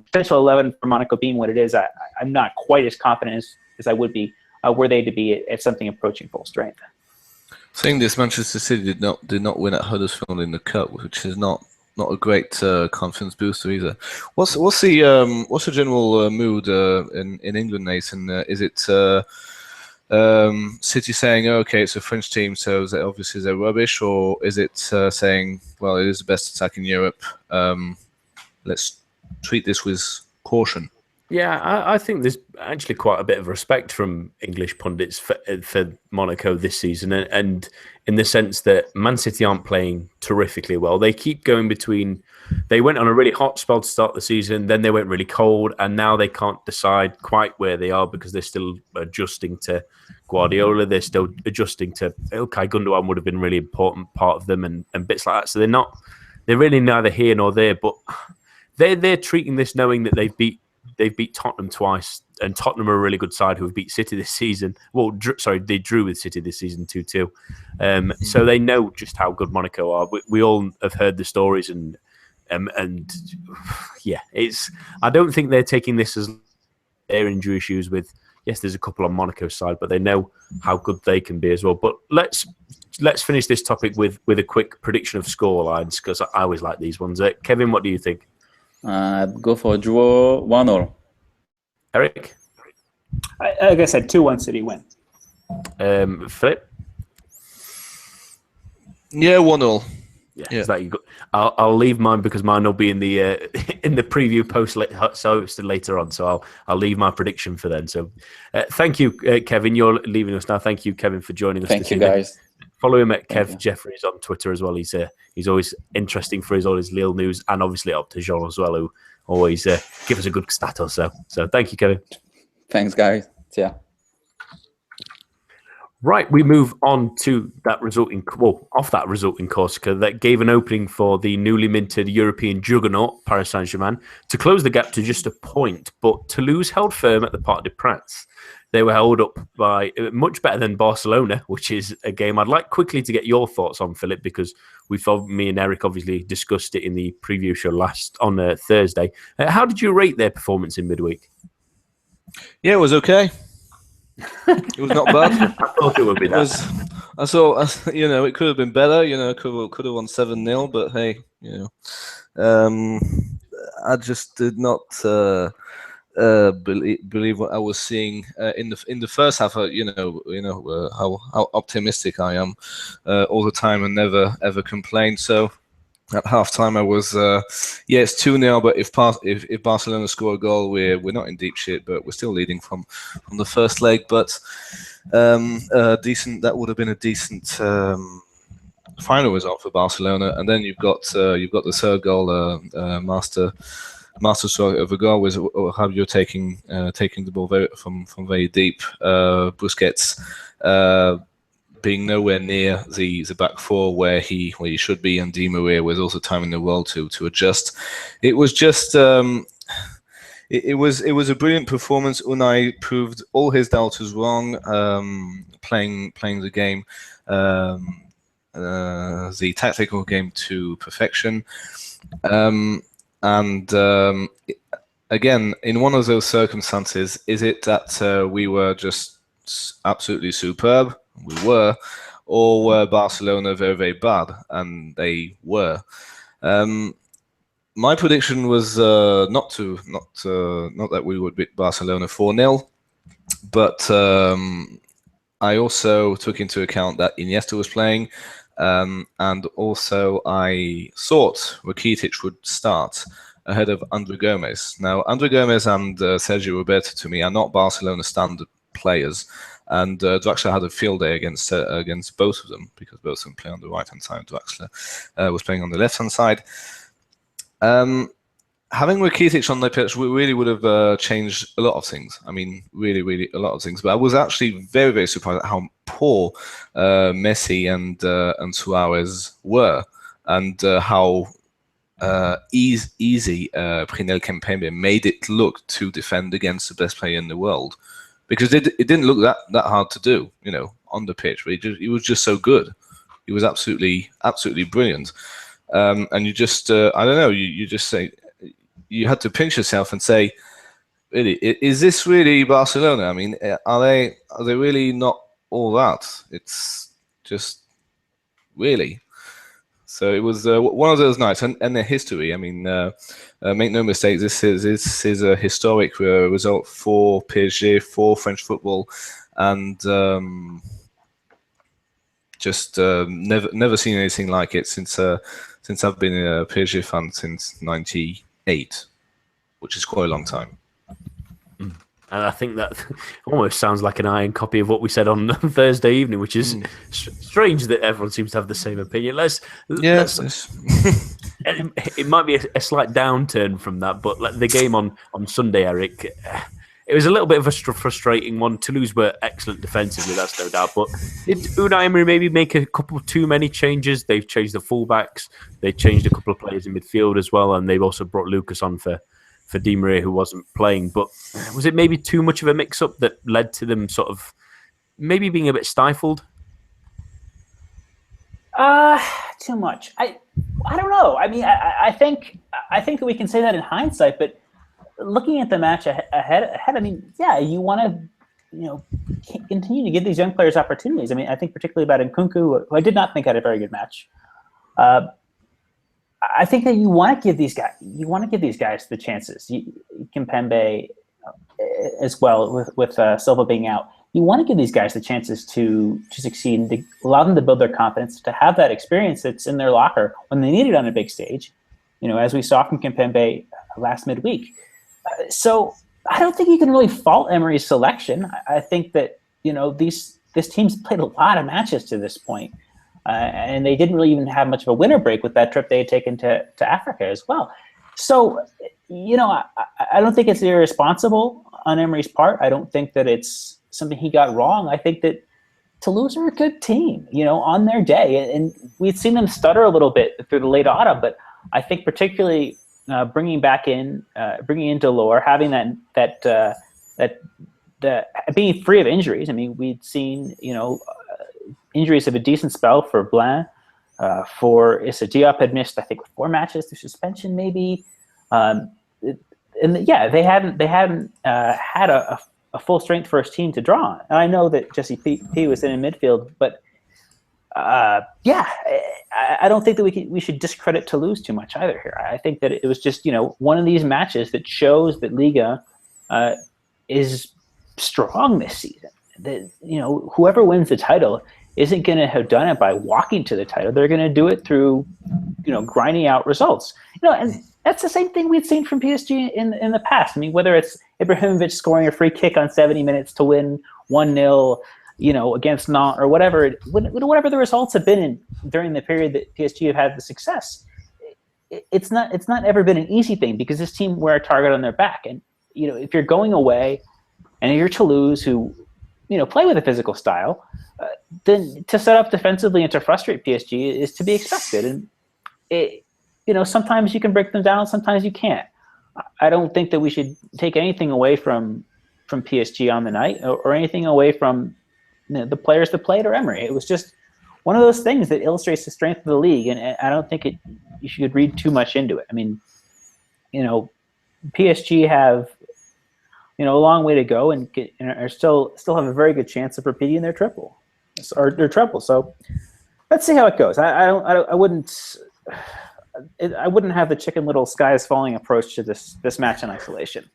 potential 11 for Monaco being what it is, I'm not quite as confident as I would be were they to be at something approaching full strength. Saying this, Manchester City did not win at Huddersfield in the cup, which is not a great confidence booster either. What's the general mood in England, Nathan? Is it City saying, okay, it's a French team, so obviously they're rubbish, or is it saying, well, it is the best attack in Europe, let's treat this with caution? Yeah, I think there's actually quite a bit of respect from English pundits for Monaco this season, and in the sense that Man City aren't playing terrifically well. They keep going between. They went on a really hot spell to start the season, then they went really cold, and now they can't decide quite where they are because they're still adjusting to Guardiola. They're still adjusting to Ilkay Gundogan would have been a really important part of them, and bits like that. So they're really neither here nor there. But they're treating this knowing that they've beat Tottenham twice, and Tottenham are a really good side who have beat City this season. Well, they drew with City this season 2-2. So they know just how good Monaco are. We all have heard the stories, and I don't think they're taking this as their injury issues with yes, there's a couple on Monaco's side, but they know how good they can be as well. But let's finish this topic with a quick prediction of score lines, because I always like these ones. Kevin, what do you think? Go for a draw, 1-1. Eric? Like I said, 2-1 City win. Philip? Yeah, 1-0. Yeah. Is that you got? I'll leave mine because mine will be in the in the preview post later on. So I'll leave my prediction for then. So thank you, Kevin. You're leaving us now. Thank you, Kevin, for joining us. Thank you, guys. Follow him at Kev Jeffries on Twitter as well. He's always interesting for all his Lille news, and obviously up to Jean as well, who always give us a good stat or so. So thank you, Kevin. Thanks, guys. Yeah. Right, we move on to that off that result in Corsica that gave an opening for the newly minted European juggernaut, Paris Saint-Germain, to close the gap to just a point. But Toulouse held firm at the Parc des Princes. They were held up by much better than Barcelona, which is a game I'd like quickly to get your thoughts on, Philip, because me and Eric obviously discussed it in the preview show on Thursday. How did you rate their performance in midweek? Yeah, it was okay. It was not bad. I thought it would be that. I saw, it could have been better. Could have won 7-0, but hey, I just did not believe what I was seeing in the first half. How optimistic I am all the time and never ever complain. So at halftime, I was it's 2-0, but if Barcelona score a goal, we're not in deep shit, but we're still leading from the first leg. But decent. That would have been a decent final result for Barcelona. And then you've got the third goal, master stroke of a goal was how you're taking the ball from very deep. Busquets being nowhere near the back four where he should be, and Di Maria was also time in the world to adjust. It was just it was a brilliant performance. Unai proved all his doubters wrong, playing the game, the tactical game to perfection. And again, in one of those circumstances, is it that we were just absolutely superb? We were, or were Barcelona very, very bad? And they were. My prediction was not that we would beat Barcelona 4-0, but I also took into account that Iniesta was playing, and also I thought Rakitic would start ahead of Andre Gomes. Now, Andre Gomes and Sergio Roberto, to me, are not Barcelona standard players, and Draxler had a field day against both of them, because both of them play on the right-hand side. Draxler was playing on the left-hand side. Having Rakitic on the pitch really would have changed a lot of things. I mean, really, really a lot of things. But I was actually very, very surprised at how poor Messi and Suarez were, and how easy Prinel Kempembe made it look to defend against the best player in the world. Because it didn't look that hard to do, on the pitch. But he was just so good. He was absolutely brilliant. And you just, I don't know, you just say, you had to pinch yourself and say, really, is this really Barcelona? I mean, are they really not all that? It's just really. So it was one of those nights, and their history. I mean, make no mistake, this is a historic result for PSG, for French football, and just never seen anything like it since I've been a PSG fan since '98, which is quite a long time. And I think that almost sounds like an iron copy of what we said on Thursday evening, which is strange that everyone seems to have the same opinion. It might be a slight downturn from that, but like the game on Sunday, Eric, it was a little bit of a frustrating one. Toulouse were excellent defensively, that's no doubt. But did Unai Emery maybe make a couple too many changes? They've changed the fullbacks, they changed a couple of players in midfield as well, and they've also brought Lucas on for Di Maria, who wasn't playing. But was it maybe too much of a mix-up that led to them sort of maybe being a bit stifled? Too much. I don't know. I mean, I think that we can say that in hindsight, but looking at the match ahead, I mean, yeah, you want to continue to give these young players opportunities. I mean, I think particularly about Nkunku, who I did not think had a very good match. I think that you want to give these guys the chances. Kimpembe as well, with Silva being out. You want to give these guys the chances to succeed and to allow them to build their confidence, to have that experience that's in their locker when they need it on a big stage. As we saw from Kimpembe last midweek. So I don't think you can really fault Emery's selection. I think that this team's played a lot of matches to this point, and they didn't really even have much of a winter break with that trip they had taken to Africa as well. So I don't think it's irresponsible on Emery's part. I don't think that it's something he got wrong. I think that Toulouse are a good team, on their day, and we'd seen them stutter a little bit through the late autumn, but I think particularly bringing in Delors, having that being free of injuries. I mean, we'd seen injuries of a decent spell for Blanc, for Issa Diop had missed, I think, 4 matches through suspension, maybe. They hadn't had a full strength first team to draw on. And I know that Jesse P was in midfield, but I don't think that we should discredit Toulouse too much either here. I think that it was just one of these matches that shows that Liga is strong this season. That whoever wins the title isn't going to have done it by walking to the title. They're going to do it through grinding out results. And that's the same thing we'd seen from PSG in the past. I mean, whether it's Ibrahimovic scoring a free kick on 70 minutes to win 1-0, against Nantes or whatever the results have been during the period that PSG have had the success. It's not ever been an easy thing because this team wear a target on their back. And, if you're going away and you're Toulouse who, play with a physical style, then to set up defensively and to frustrate PSG is to be expected. And sometimes you can break them down, sometimes you can't. I don't think that we should take anything away from PSG on the night or anything away from the players that played or Emery. It was just one of those things that illustrates the strength of the league, and I don't think you should read too much into it. I mean, PSG have a long way to go and are still have a very good chance of repeating their triple or their treble. So let's see how it goes. I wouldn't have the Chicken Little skies falling approach to this match in isolation.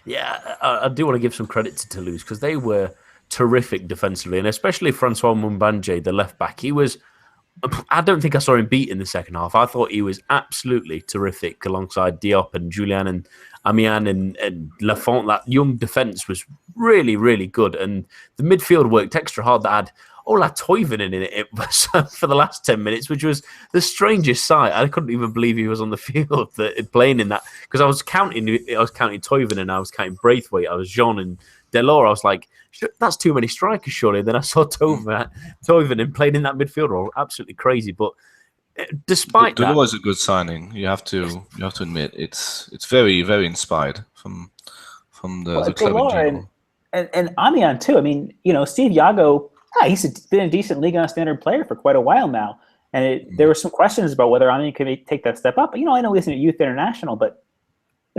Yeah, I do want to give some credit to Toulouse because they were terrific defensively, and especially Francois Mumbanje, the left back. I don't think I saw him beat in the second half. I thought he was absolutely terrific alongside Diop and Julian and Amiens and Lafont. That young defence was really, really good, and the midfield worked extra hard. That had Ola Toivonen in it for the last 10 minutes, which was the strangest sight. I couldn't even believe he was on the field playing in that, because I was counting Toivonen, I was counting Braithwaite, I was Jean and Delors. I was like, that's too many strikers, surely. And then I saw Toivonen playing in that midfield role. Absolutely crazy. But despite that, Delors is a good signing. You have to admit it's very, very inspired from the club in general. And Amiens too. I mean, Steve Yago, he's been a decent Ligue 1 standard player for quite a while now. And there were some questions about whether Amiens could take that step up. But, I know he's in a youth international, but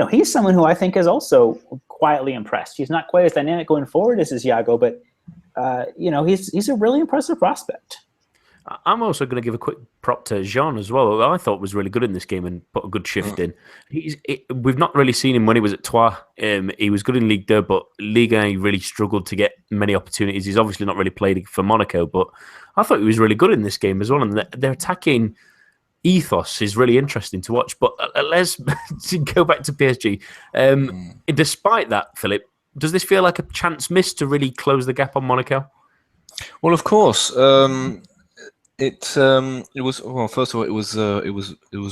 he's someone who I think is also quietly impressed. He's not quite as dynamic going forward as Iago, but he's a really impressive prospect. I'm also going to give a quick prop to Jean as well, who I thought was really good in this game and put a good shift in. We've not really seen him when he was at Troyes. He was good in Ligue 2, but Ligue 1 he really struggled to get many opportunities. He's obviously not really played for Monaco, but I thought he was really good in this game as well. And their attacking ethos is really interesting to watch. But let's go back to PSG. Despite that, Philip, does this feel like a chance missed to really close the gap on Monaco? Well, of course. It was, well, first of all, it was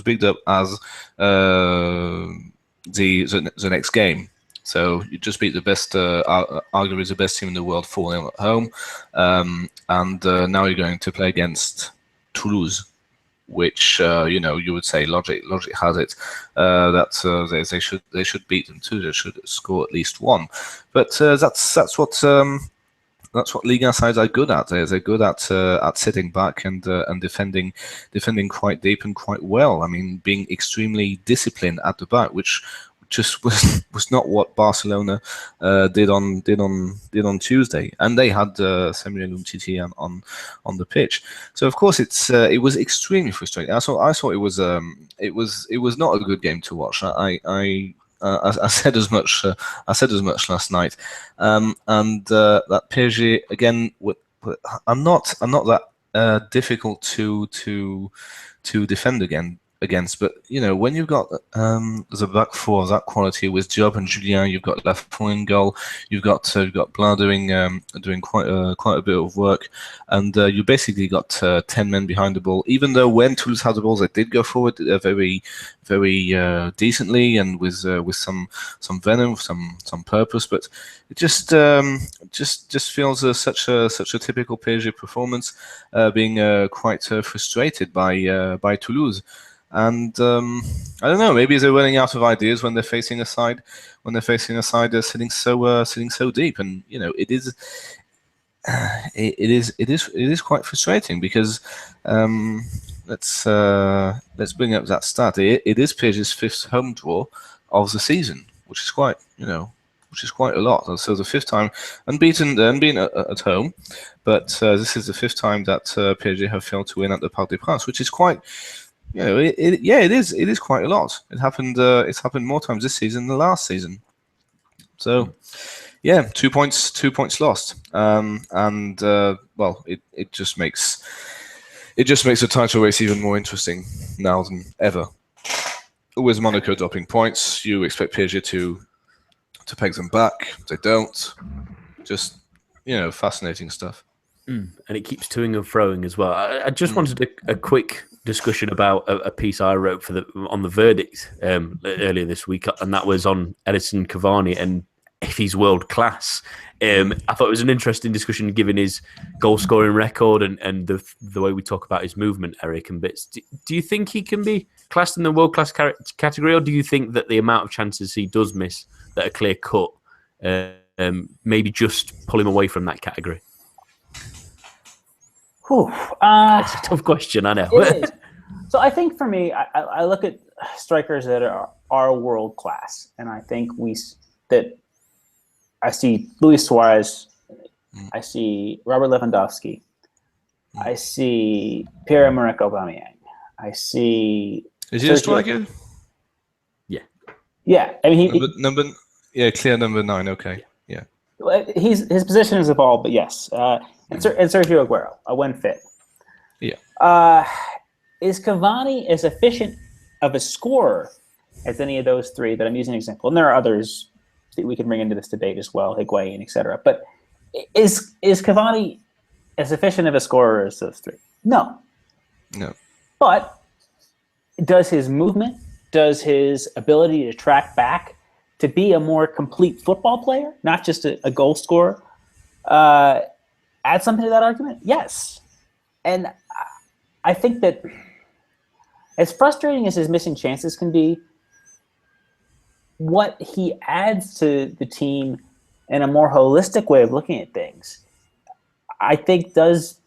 bigged up as the next game. So you just beat the best, arguably the best team in the world 4-0 at home, and now you're going to play against Toulouse, which you would say logic has it that they should beat them too. They should score at least one, but that's what Ligue 1 sides are good at. They're good at sitting back and defending quite deep and quite well. I mean, being extremely disciplined at the back, which just was not what Barcelona did on Tuesday, and they had Samuel Umtiti on the pitch. So of course it was extremely frustrating. I thought it was not a good game to watch. I said as much. I said as much last night, and that PSG again. I'm not that difficult to defend against. But when you've got the back four of that quality with Diop and Julien, you've got Lafont in goal, you've got Blin doing quite a bit of work, and you basically got 10 men behind the ball. Even though when Toulouse had the balls, they did go forward very decently and with some venom, some purpose, but it just feels such a typical PSG performance, being quite frustrated by Toulouse. And I don't know. Maybe they're running out of ideas when they're facing a side sitting so deep, and it is quite frustrating because let's bring up that stat. It is PSG's 5th home draw of the season, which is quite a lot. So the 5th time unbeaten at home, but this is the 5th time that PSG have failed to win at the Parc des Princes, which is quite. It is quite a lot. It's happened more times this season than last season. So, 2 points lost. It just makes the title race even more interesting now than ever. With Monaco dropping points, you expect PSG to peg them back. They don't. Just fascinating stuff. And it keeps toing and froing as well. I just wanted a quick discussion about a piece I wrote on the verdict earlier this week, and that was on Edinson Cavani and if he's world class. I thought it was an interesting discussion given his goal scoring record and the way we talk about his movement, Eric and Bits. Do you think he can be classed in the world class category, or do you think that the amount of chances he does miss that are clear cut maybe just pull him away from that category? It's a tough question, I know. It is. So I think for me, I look at strikers that are world class, and I think I see Luis Suarez, I see Robert Lewandowski, I see Pierre-Emerick Aubameyang, I see. Is he a striker? Yeah. I mean, clear number 9. Okay, yeah. His position has evolved, but yes. And Sergio Aguero, when fit. Yeah. Is Cavani as efficient of a scorer as any of those three that I'm using an example? And there are others that we can bring into this debate as well, Higuain, etc. But is Cavani as efficient of a scorer as those three? No. But does his movement, does his ability to track back to be a more complete football player, not just a goal scorer, add something to that argument? Yes. And I think that as frustrating as his missing chances can be, what he adds to the team in a more holistic way of looking at things, I think does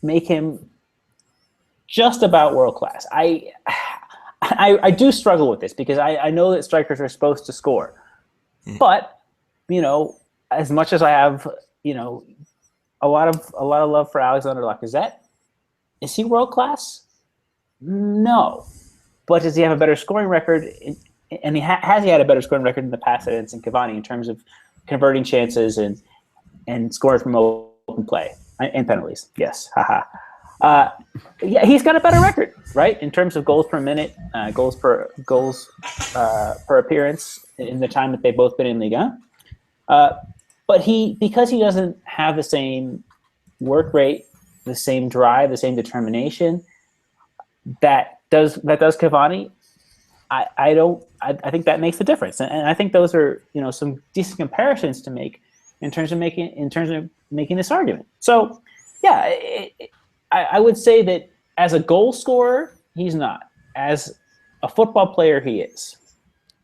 make him just about world class. I do struggle with this because I know that strikers are supposed to score. But, as much as I have, a lot of love for Alexander Lacazette, is he world class? No. But does he have a better scoring record? And has he had a better scoring record in the past than Edinson Cavani in terms of converting chances and scoring from open play and penalties? Yes. Haha. He's got a better record, right? In terms of goals per minute, goals per appearance in the time that they've both been in Liga. But because he doesn't have the same work rate, the same drive, the same determination that does Cavani, I think that makes the difference, and I think those are some decent comparisons to make in terms of making this argument. So yeah, I would say that as a goal scorer, he's not. As a football player, he is.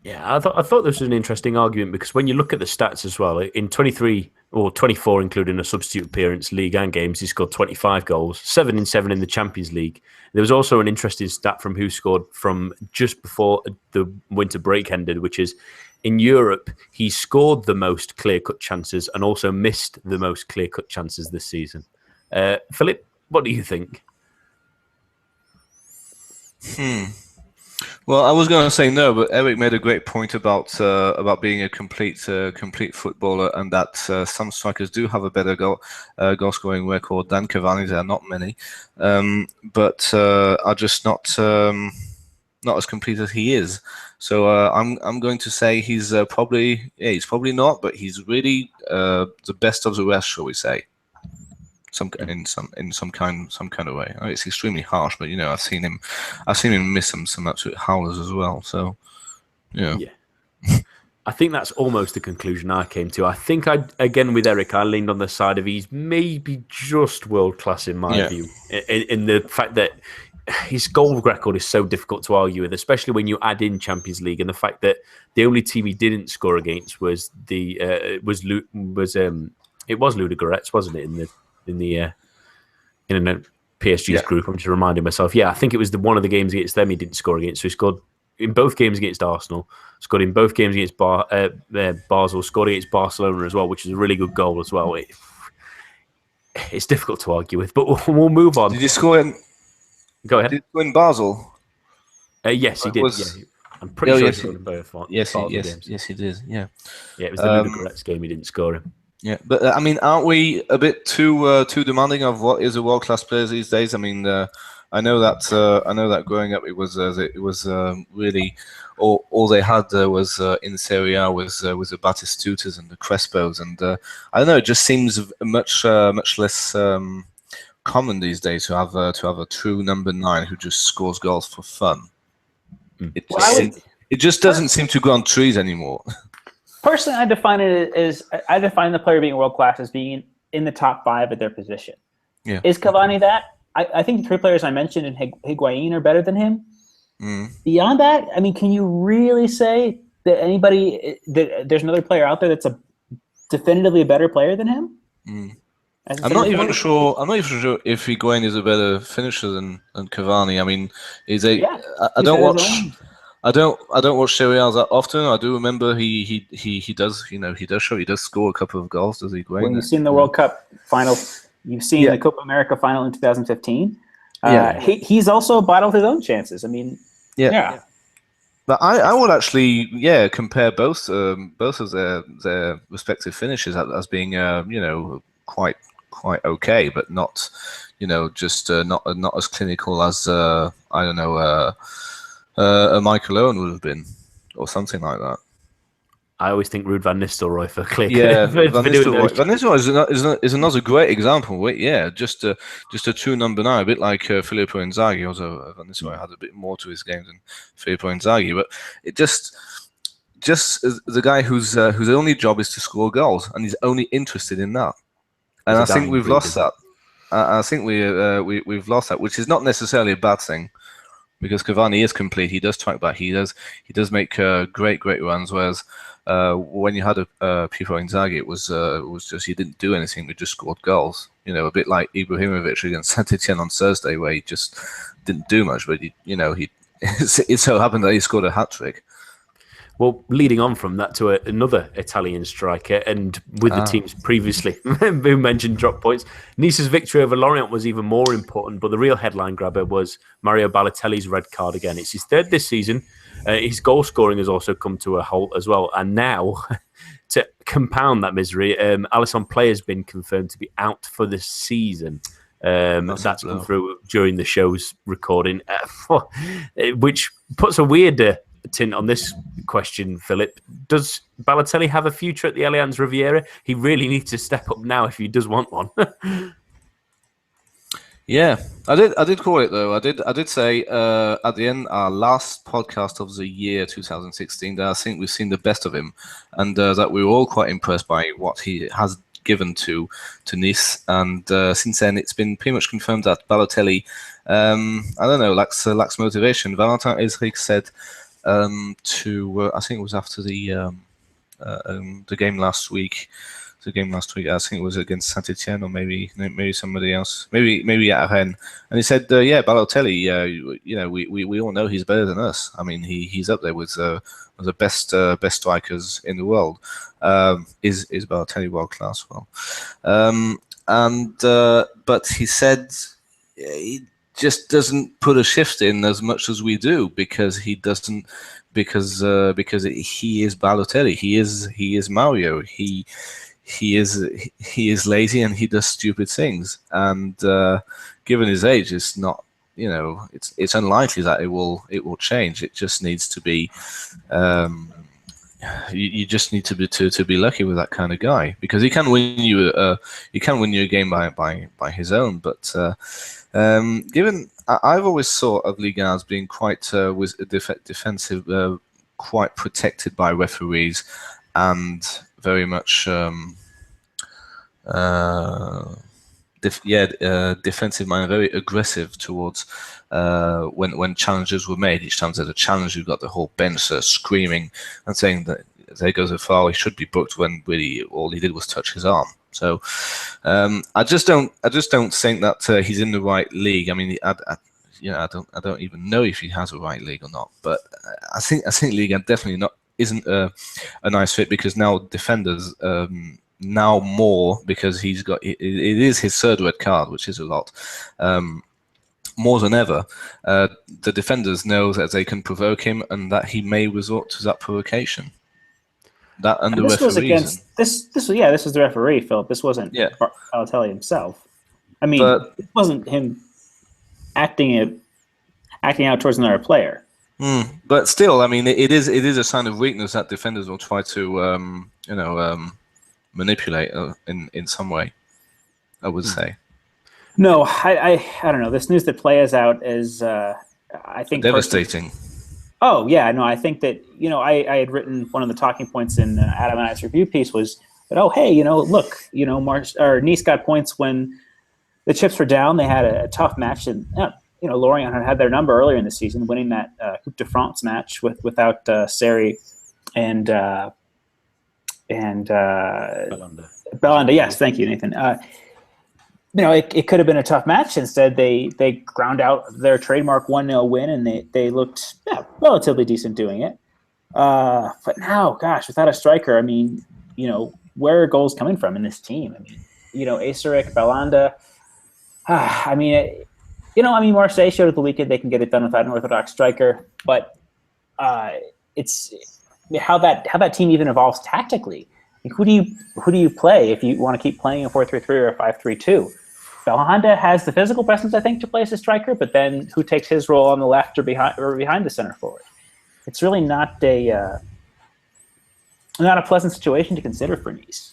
Yeah, I thought this was an interesting argument because when you look at the stats as well, in 23 or 24, including a substitute appearance, league and games, he scored 25 goals, 7 in 7 in the Champions League. There was also an interesting stat from who scored from just before the winter break ended, which is in Europe, he scored the most clear-cut chances and also missed the most clear-cut chances this season. Philip, what do you think? Well, I was going to say no, but Eric made a great point about being a complete footballer, and that some strikers do have a better goal scoring record than Cavani. There are not many, but are just not as complete as he is. So I'm going to say he's probably not, but he's really the best of the rest, shall we say? In some kind of way. I mean, it's extremely harsh, but I've seen him miss some absolute howlers as well. So yeah. I think that's almost the conclusion I came to. I think again with Eric, I leaned on the side of he's maybe just world class in my view, in the fact that his goal record is so difficult to argue with, especially when you add in Champions League and the fact that the only team he didn't score against was Ludogorets, wasn't it? In PSG's group. I'm just reminding myself. Yeah, I think it was one of the games against them he didn't score against. So he scored in both games against Arsenal, scored in both games against Basel, scored against Barcelona as well, which is a really good goal as well. It's difficult to argue with, but we'll move on. Did you score in? Go ahead. Did you score in Basel? Yes, he did. Yeah. I'm pretty sure he scored in both. Yes, he did. Yeah. Yeah, it was the Ludogorets game he didn't score in. Yeah, but I mean, aren't we a bit too demanding of what is a world-class player these days? I mean, I know that growing up, it was really all they had was in Serie A was the Batistutas and the Crespos, and I don't know, it just seems much less common these days to have a true number 9 who just scores goals for fun. It just doesn't seem to grow on trees anymore. Personally, I define the player being world class as being in the top 5 at their position. Yeah. Is Cavani that? I think the 3 players I mentioned in Higuain are better than him. Beyond that, I mean, can you really say that there's another player out there that's definitively a better player than him? I'm not even sure if Higuain is a better finisher than Cavani. I mean, I don't watch Serie A that often. I do remember he does score a couple of goals. Does Higuain? When you've seen the World Cup final, you've seen the Copa America final in 2015. He's also bottled his own chances. I mean, But I would actually compare both of their respective finishes as being quite okay, but not just not as clinical as a Michael Owen would have been, or something like that. I always think Ruud van Nistelrooy for clear. Yeah, Van Nistelrooy is another great example. Yeah, just a true number 9, a bit like Filippo Inzaghi. Although Van Nistelrooy had a bit more to his game than Filippo Inzaghi, but it just the guy whose only job is to score goals, and he's only interested in that. And I think we've lost that. I think we've lost that, which is not necessarily a bad thing, because Cavani is complete. He does track back. He does make great runs. Whereas when you had a Filippo Inzaghi, it was just he didn't do anything. He just scored goals. A bit like Ibrahimovic against Saint-Germain on Thursday, where he just didn't do much, but it so happened that he scored a hat-trick. Well, leading on from that to another Italian striker, and with the teams previously who mentioned drop points, Nice's victory over Lorient was even more important, but the real headline grabber was Mario Balotelli's red card again. It's his 3rd this season. His goal scoring has also come to a halt as well. And now, to compound that misery, Alisson Play has been confirmed to be out for the season. That's come through during the show's recording, which puts a weird tint on this question, Philip. Does Balotelli have a future at the Allianz Riviera? He really needs to step up now if he does want one. Yeah, I did call it though. I did say at the end our last podcast of the year 2016 that I think we've seen the best of him, and that we were all quite impressed by what he has given to Nice. And since then, it's been pretty much confirmed that Balotelli, lacks motivation. Valentin Ezric said to I think it was after the game last week. The game last week, I think it was against Saint-Etienne or maybe somebody else, maybe at Rennes, and he said, "Yeah, Balotelli. We all know he's better than us. I mean, he's up there with the best strikers in the world. Is Balotelli world class? Well, but he said he just doesn't put a shift in as much as we do because he doesn't because he is Balotelli. He is Mario. He is lazy and he does stupid things. And given his age, it's not it's unlikely that it will change. It just needs to be. You just need to be lucky with that kind of guy because he can win you a game by his own. But given I've always thought of Ligue 1 as being quite defensive, quite protected by referees, and very much defensive mind, very aggressive towards when challenges were made. Each time there's a challenge, you've got the whole bench screaming and saying that there goes a foul, he should be booked, when really all he did was touch his arm. So I just don't think that he's in the right league. I mean, I don't even know if he has a right league or not. But I think Ligue 1 definitely isn't a nice fit because now defenders. Now more because he's got it is his third red card, which is a lot. More than ever, the defenders know that they can provoke him and that he may resort to that provocation. That under this was referees. against this was the referee, Philip. This wasn't Balotelli himself. I mean, it wasn't him acting out towards another player. But still, I mean, it is a sign of weakness that defenders will try to manipulate in some way, I would say. No, I don't know. This news that Play is out is I think devastating. Oh yeah, no, I think that I had written one of the talking points in Adam and I's review piece was that look, Nice got points when the chips were down. They had a tough match, and Lorient had their number earlier in the season, winning that Coupe de France match without Sarri and Belanda. Yes, thank you, Nathan. It could have been a tough match. Instead, they ground out their trademark 1-0 win, and they looked relatively decent doing it. But now, gosh, without a striker, I mean, where are goals coming from in this team? I mean, Acerric, Belanda. Marseille showed at the weekend they can get it done without an orthodox striker, but it's how that team even evolves tactically. Who do you play if you want to keep playing a 4-3-3 or a 5-3-2? Belhanda has the physical presence, I think, to play as a striker, but then who takes his role on the left or behind the center forward? It's really not a pleasant situation to consider for Nice.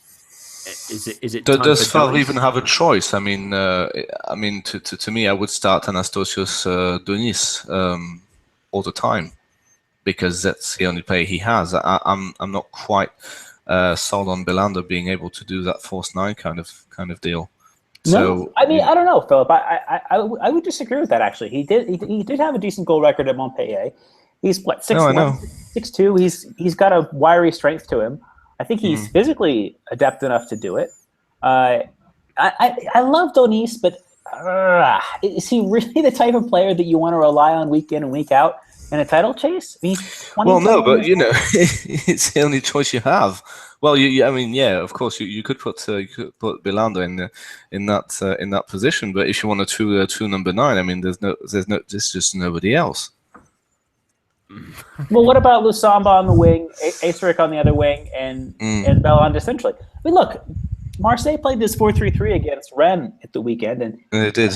Is it? Does Favre even have a choice? I mean, to me, I would start Anastasios Donis all the time because that's the only player he has. I'm not quite sold on Belanda being able to do that false nine kind of deal. No, I mean, I don't know, Philip. I would disagree with that. Actually, he did have a decent goal record at Montpellier. He's 6'1", 6'2". He's got a wiry strength to him. I think he's physically adept enough to do it. I love Donis, but is he really the type of player that you want to rely on week in and week out in a title chase? I mean, well, no, but it's the only choice you have. Well, of course, you could put Belanda in that position, but if you want a true number 9, I mean, there's just nobody else. Well, what about Lusamba on the wing, Acerric on the other wing, and Belanda centrally? I mean, look, Marseille played this 4-3-3 against Rennes at the weekend, and it did.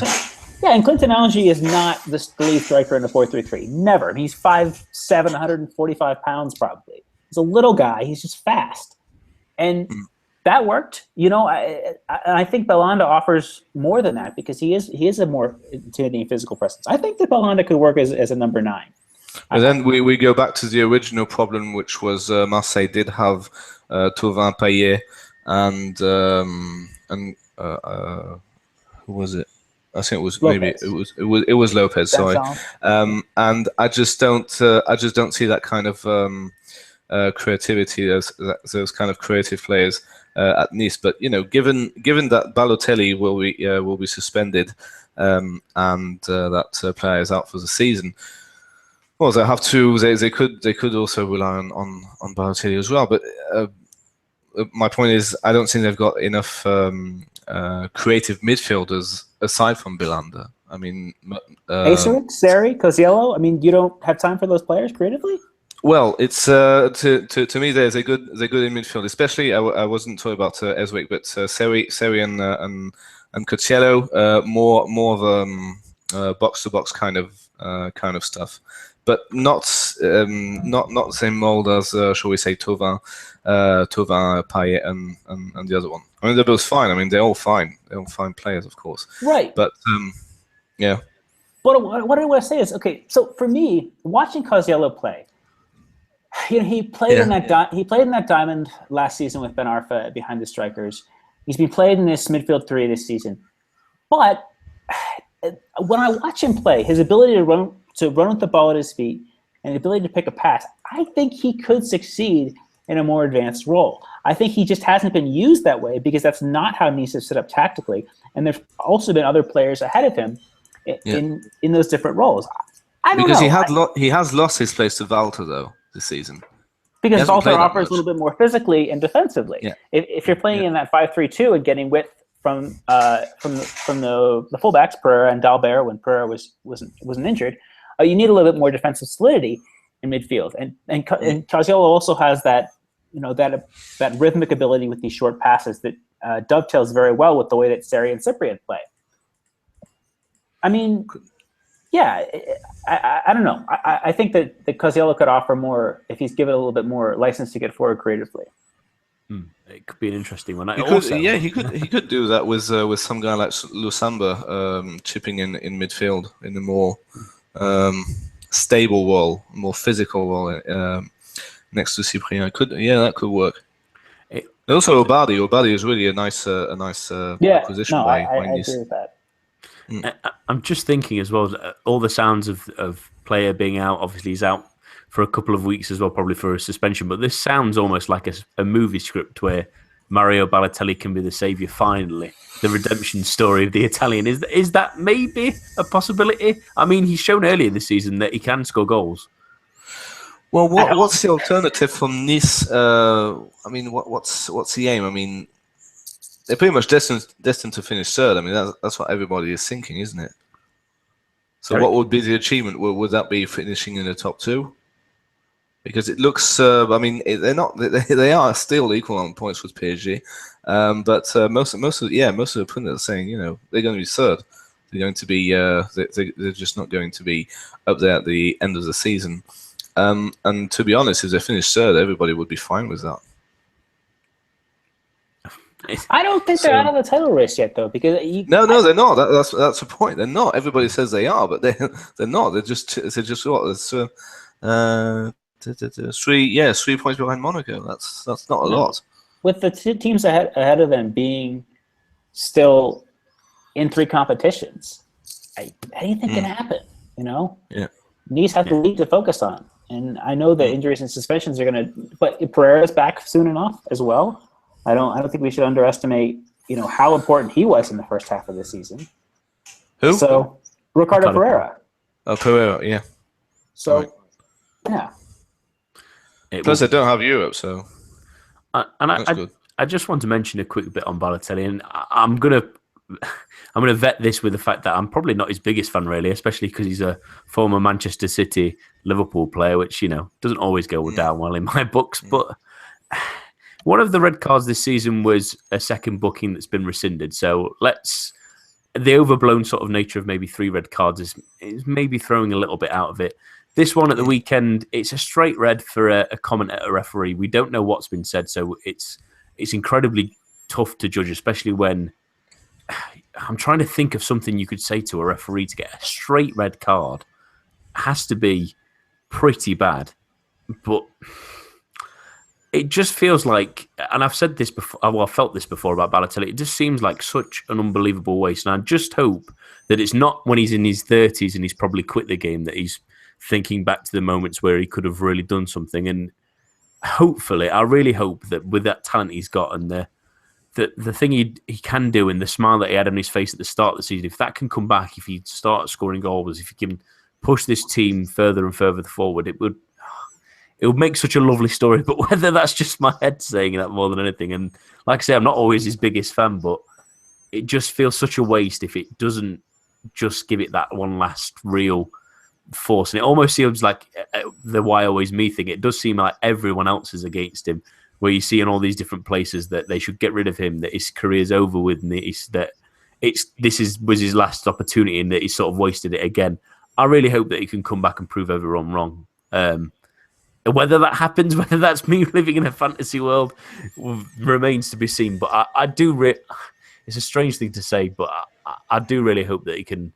Yeah, and Clinton Algy is not the lead striker in a 4-3-3. Never. He's 5'7", 145 pounds probably. He's a little guy. He's just fast. And that worked. I think Belanda offers more than that because he is a more intimidating physical presence. I think that Belanda could work as a number 9. And then we go back to the original problem, which was Marseille did have Thauvin Payet and who was it? I think it was Lopez. maybe it was Lopez. Sorry, Gonzalez. and I just don't see that kind of creativity as those kind of creative players at Nice. But given that Balotelli will be suspended and that player is out for the season, well, they have to. They could also rely on Balotelli as well. But my point is, I don't think they've got enough creative midfielders aside from Bilander. I mean, Acerich, Seri, Coziello. I mean, you don't have time for those players creatively? well, it's to me they're good in midfield. Especially, I wasn't talking about Eswick, but Seri and Coziello, more of a box to box kind of stuff, but not the same mold as shall we say Thauvin, Payet, and the other one. I mean, they're both fine. I mean, they're all fine. They're all fine players, of course. Right. But yeah. But what I want to say is, okay, so for me, watching Coziello play, he played in that diamond last season with Ben Arfa behind the strikers. He's been played in this midfield three this season. But when I watch him play, his ability to run with the ball at his feet and the ability to pick a pass, I think he could succeed in a more advanced role. I think he just hasn't been used that way because that's not how Nice is set up tactically. And there's also been other players ahead of him in those different roles. I don't know. Because he has lost his place to Walter though this season. Because Walter offers a little bit more physically and defensively. Yeah. If you're playing in that 5-3-2 and getting width from the fullbacks, Pereira and Dalbert, when Pereira wasn't injured, you need a little bit more defensive solidity in midfield. And Coziello also has that that rhythmic ability with these short passes that dovetails very well with the way that Seri and Cyprian play. I mean, yeah, I don't know. I think that Coziello could offer more if he's given a little bit more license to get forward creatively. It could be an interesting one. He could do that with some guy like Lusamba chipping in midfield in a more stable role, more physical role next to Cyprien. That could work. Also, Obadi is really a nice acquisition by Nice. I agree with that. I'm just thinking as well, all the sounds of player being out, obviously he's out for a couple of weeks as well, probably for a suspension, but this sounds almost like a movie script where Mario Balotelli can be the saviour finally, the redemption story of the Italian. Is that maybe a possibility? I mean, he's shown earlier this season that he can score goals. Well, what's the alternative from Nice? I mean, what's the aim? I mean, they're pretty much destined to finish third. I mean, that's what everybody is thinking, isn't it? So, what would be the achievement? Would that be finishing in the top two? Because it looks, I mean, they're not. They are still equal on points with PSG, but most of the pundits are saying, they're going to be third. They're going to be. They're just not going to be up there at the end of the season. And to be honest, if they finish third, everybody would be fine with that. I don't think they're out of the title race yet, though. Because no, they're not. That's the point. They're not. Everybody says they are, but they're not. They're just what? It's 3 points behind Monaco. That's not a lot. With the two teams ahead of them being still in three competitions, anything can happen. Yeah. Nice has the league to focus on, and I know that injuries and suspensions are going to. But Pereira's back soon enough as well. I don't think we should underestimate, how important he was in the first half of the season. Who? So, Ricardo Pereira. Oh, Pereira, yeah. So, yeah. Plus, they don't have Europe, so that's good. I just want to mention a quick bit on Balotelli, and I'm gonna vet this with the fact that I'm probably not his biggest fan, really, especially because he's a former Manchester City, Liverpool player, which doesn't always go down well in my books, but. One of the red cards this season was a second booking that's been rescinded. So the overblown sort of nature of maybe 3 red cards is maybe throwing a little bit out of it. This one at the weekend, it's a straight red for a comment at a referee. We don't know what's been said, so it's incredibly tough to judge, especially when I'm trying to think of something you could say to a referee to get a straight red card. It has to be pretty bad, but. it just feels like, and I've said this before, well, I've felt this before about Balotelli, it just seems like such an unbelievable waste. And I just hope that it's not when he's in his 30s and he's probably quit the game that he's thinking back to the moments where he could have really done something. And hopefully, I really hope that with that talent he's got and the thing he can do and the smile that he had on his face at the start of the season, if that can come back, if he starts scoring goals, if he can push this team further and further forward, it would make such a lovely story. But whether that's just my head saying that more than anything, and like I say, I'm not always his biggest fan, but it just feels such a waste if it doesn't just give it that one last real force. And it almost seems like the why always me thing. It does seem like everyone else is against him, where you see in all these different places that they should get rid of him, that his career's over with, and this was his last opportunity, and that he's sort of wasted it again. I really hope that he can come back and prove everyone wrong. Whether that happens, whether that's me living in a fantasy world, remains to be seen. But I do. It's a strange thing to say, but I do really hope that he can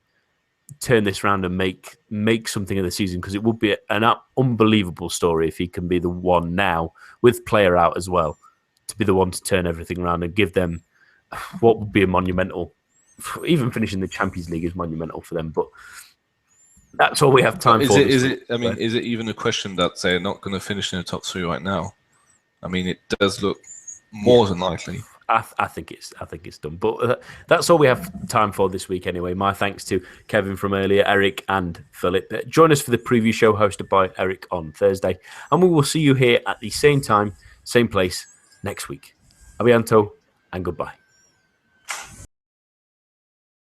turn this round and make something of the season, because it would be an unbelievable story if he can be the one now, with player out as well, to be the one to turn everything around and give them what would be a monumental. Even finishing the Champions League is monumental for them, but that's all we have time for. Is it even a question that they're not going to finish in the top 3 right now? I mean, it does look more than likely. I think it's done. But that's all we have time for this week anyway. My thanks to Kevin from earlier, Eric and Philip. Join us for the preview show hosted by Eric on Thursday. And we will see you here at the same time, same place next week. A bientôt and goodbye.